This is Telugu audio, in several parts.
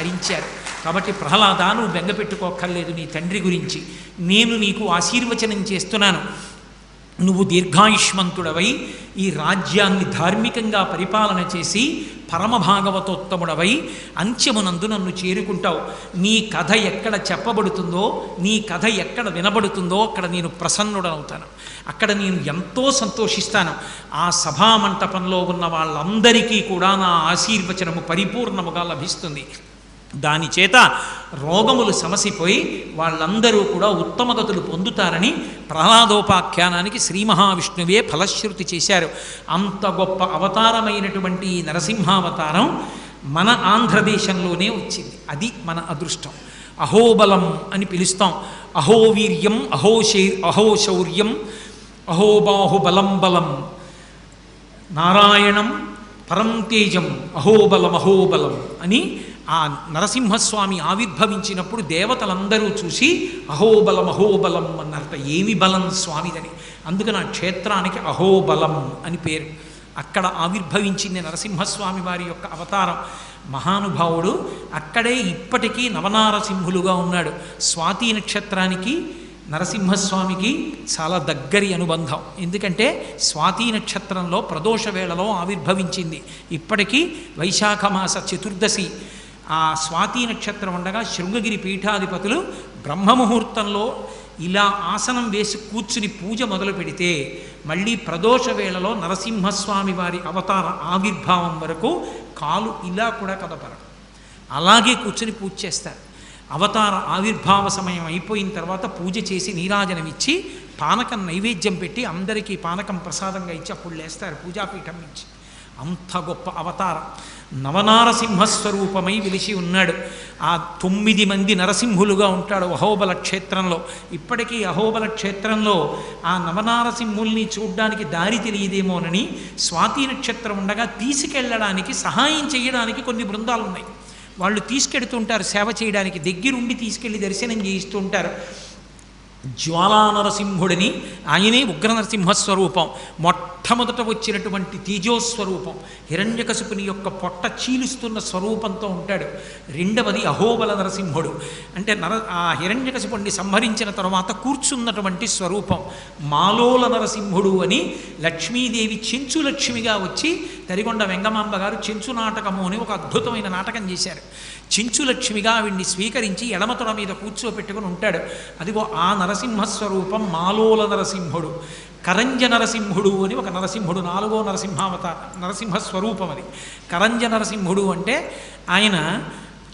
హరించారు. కాబట్టి ప్రహ్లాద, నువ్వు బెంగపెట్టుకోక్కర్లేదు నీ తండ్రి గురించి. నేను నీకు ఆశీర్వచనం చేస్తున్నాను. నువ్వు దీర్ఘాయుష్మంతుడవై ఈ రాజ్యాన్ని ధార్మికంగా పరిపాలన చేసి పరమభాగవతోత్తముడవై అంత్యమునందు నన్ను చేరుకుంటావు. నీ కథ ఎక్కడ చెప్పబడుతుందో, నీ కథ ఎక్కడ వినబడుతుందో అక్కడ నేను ప్రసన్నుడనవుతాను. అక్కడ నేను ఎంతో సంతోషిస్తాను. ఆ సభామంటపంలో ఉన్న వాళ్ళందరికీ కూడా నా ఆశీర్వచనము పరిపూర్ణముగా లభిస్తుంది. దానిచేత రోగములు సమసిపోయి వాళ్ళందరూ కూడా ఉత్తమగతులు పొందుతారని ప్రహ్లాదోపాఖ్యానానికి శ్రీ మహావిష్ణువే ఫలశ్రుతి చేశారు. అంత గొప్ప అవతారమైనటువంటి ఈ నరసింహావతారం మన ఆంధ్రదేశంలోనే వచ్చింది. అది మన అదృష్టం. అహోబలం అని పిలుస్తాం. అహోవీర్యం, అహోశౌర్యం, అహోబాహుబలం బలం, నారాయణం పరం తేజం, అహోబలం అహోబలం అని ఆ నరసింహస్వామి ఆవిర్భవించినప్పుడు దేవతలందరూ చూసి అహోబలం అహోబలం అన్నారట. ఏమి బలం స్వామిదని. అందుకని ఆ క్షేత్రానికి అహోబలం అని పేరు. అక్కడ ఆవిర్భవించింది నరసింహస్వామి వారి యొక్క అవతారం. మహానుభావుడు అక్కడే ఇప్పటికీ నవనారసింహులుగా ఉన్నాడు. స్వాతి నక్షత్రానికి నరసింహస్వామికి చాలా దగ్గరి అనుబంధం. ఎందుకంటే స్వాతి నక్షత్రంలో ప్రదోష వేళలో ఆవిర్భవించింది. ఇప్పటికీ వైశాఖ మాస చతుర్దశి ఆ స్వాతి నక్షత్రం ఉండగా శృంగగిరి పీఠాధిపతులు బ్రహ్మముహూర్తంలో ఇలా ఆసనం వేసి కూర్చుని పూజ మొదలు పెడితే మళ్ళీ ప్రదోష వేళలో నరసింహస్వామి వారి అవతార ఆవిర్భావం వరకు కాలు ఇలా కూడా కదపరు. అలాగే కూర్చుని పూజ చేస్తారు. అవతార ఆవిర్భావ సమయం అయిపోయిన తర్వాత పూజ చేసి నీరాజనం ఇచ్చి పానకం నైవేద్యం పెట్టి అందరికీ పానకం ప్రసాదంగా ఇచ్చి అప్పుడు లేస్తారు పూజాపీఠం నుంచి. అంత గొప్ప అవతారం. నవనారసింహస్వరూపమై వెలిసి ఉన్నాడు. ఆ 9 మంది నరసింహులుగా ఉంటాడు అహోబల క్షేత్రంలో. ఇప్పటికీ అహోబల క్షేత్రంలో ఆ నవనారసింహుల్ని చూడ్డానికి దారి తెలియదేమోనని స్వాతి నక్షత్రం ఉండగా తీసుకెళ్ళడానికి సహాయం చేయడానికి కొన్ని బృందాలు ఉన్నాయి. వాళ్ళు తీసుకెడుతుంటారు సేవ చేయడానికి. దగ్గరుండి తీసుకెళ్ళి దర్శనం చేయిస్తూ ఉంటారు. జ్వాలానరసింహుడిని, ఆయనే ఉగ్ర నరసింహస్వరూపం. మొట్టమొదట వచ్చినటువంటి తేజోస్వరూపం. హిరణ్యకశిపుని యొక్క పొట్ట చీలుస్తున్న స్వరూపంతో ఉంటాడు. రెండవది అహోబల నరసింహుడు. అంటే ఆ హిరణ్యకశిపుణ్ణి సంహరించిన తర్వాత కూర్చున్నటువంటి స్వరూపం. మాలోల నరసింహుడు అని లక్ష్మీదేవి చెంచు లక్ష్మిగా వచ్చి తరిగొండ వెంగమాంబ గారు చెంచు నాటకము అని ఒక అద్భుతమైన నాటకం చేశారు. చెంచు లక్ష్మిగా ఆవిడ్ని స్వీకరించి ఎడమతొడ మీద కూర్చోపెట్టుకుని ఉంటాడు. అదిగో ఆ నరసింహస్వరూపం మాలోల నరసింహుడు. కరంజ నరసింహుడు అని ఒక నరసింహుడు, 4వ నరసింహస్వరూపం అది. కరంజ నరసింహుడు అంటే ఆయన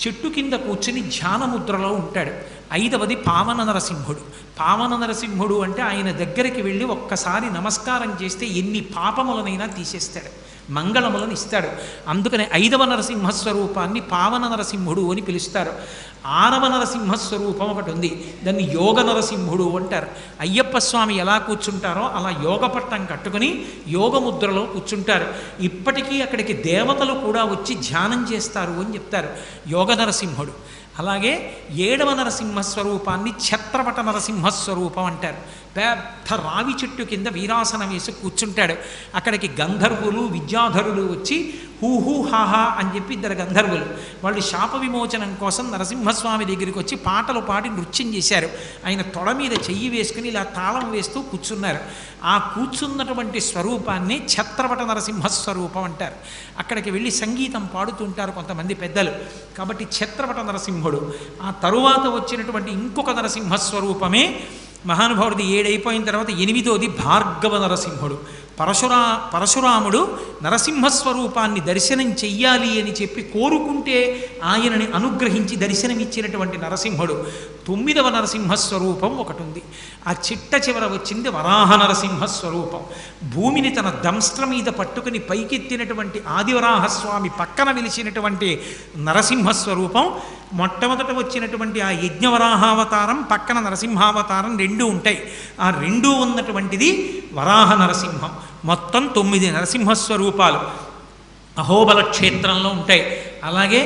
చెట్టు కింద కూర్చుని ధ్యానముద్రలో ఉంటాడు. 5వది పావన నరసింహుడు. పావన నరసింహుడు అంటే ఆయన దగ్గరికి వెళ్ళి ఒక్కసారి నమస్కారం చేస్తే ఎన్ని పాపములనైనా తీసేస్తాడు, మంగళములను ఇస్తాడు. అందుకనే 5వ నరసింహస్వరూపాన్ని పావన నరసింహుడు అని పిలుస్తారు. 6వ నరసింహస్వరూపం ఒకటి ఉంది, దాన్ని యోగ నరసింహుడు అంటారు. అయ్యప్ప స్వామి ఎలా కూర్చుంటారో అలా యోగ పట్టం కట్టుకుని యోగముద్రలో కూర్చుంటారు. ఇప్పటికీ అక్కడికి దేవతలు కూడా వచ్చి ధ్యానం చేస్తారు అని చెప్తారు. యోగ నరసింహుడు. అలాగే 7వ నరసింహస్వరూపాన్ని ఛత్రపట నరసింహస్వరూపం అంటారు. పెద్ద రావి చెట్టు కింద వీరాసనం వేసి కూర్చుంటాడు. అక్కడికి గంధర్వులు విద్యాధరులు వచ్చి హూహూ హాహా అని చెప్పి 2 గంధర్వులు వాళ్ళు శాప విమోచనం కోసం నరసింహస్వామి దగ్గరికి వచ్చి పాటలు పాడి నృత్యం చేశారు. ఆయన తొడ మీద చెయ్యి వేసుకుని ఇలా తాళం వేస్తూ కూర్చున్నారు. ఆ కూర్చున్నటువంటి స్వరూపాన్ని ఛత్రపట నరసింహస్వరూపం అంటారు. అక్కడికి వెళ్ళి సంగీతం పాడుతుంటారు కొంతమంది పెద్దలు. కాబట్టి ఛత్రపట నరసింహుడు. ఆ తరువాత వచ్చినటువంటి ఇంకొక నరసింహస్వరూపమే మహానుభావుడిది 7 అయిపోయిన తర్వాత 8వది భార్గవ నరసింహుడు. పరశురాముడు నరసింహస్వరూపాన్ని దర్శనం చెయ్యాలి అని చెప్పి కోరుకుంటే ఆయనని అనుగ్రహించి దర్శనమిచ్చినటువంటి నరసింహుడు. 9వ నరసింహస్వరూపం ఒకటి ఉంది. ఆ చిట్ట చివర వచ్చింది వరాహ నరసింహస్వరూపం. భూమిని తన దంస్ట్ర మీద పట్టుకుని పైకెత్తినటువంటి ఆదివరాహస్వామి పక్కన వెలిసినటువంటి నరసింహస్వరూపం. మొట్టమొదట వచ్చినటువంటి ఆ యజ్ఞవరాహావతారం పక్కన నరసింహావతారం 2 ఉంటాయి. ఆ 2 ఉన్నటువంటిది వరాహ నరసింహం. మొత్తం 9 నరసింహస్వరూపాలు అహోబల క్షేత్రంలో ఉంటాయి. అలాగే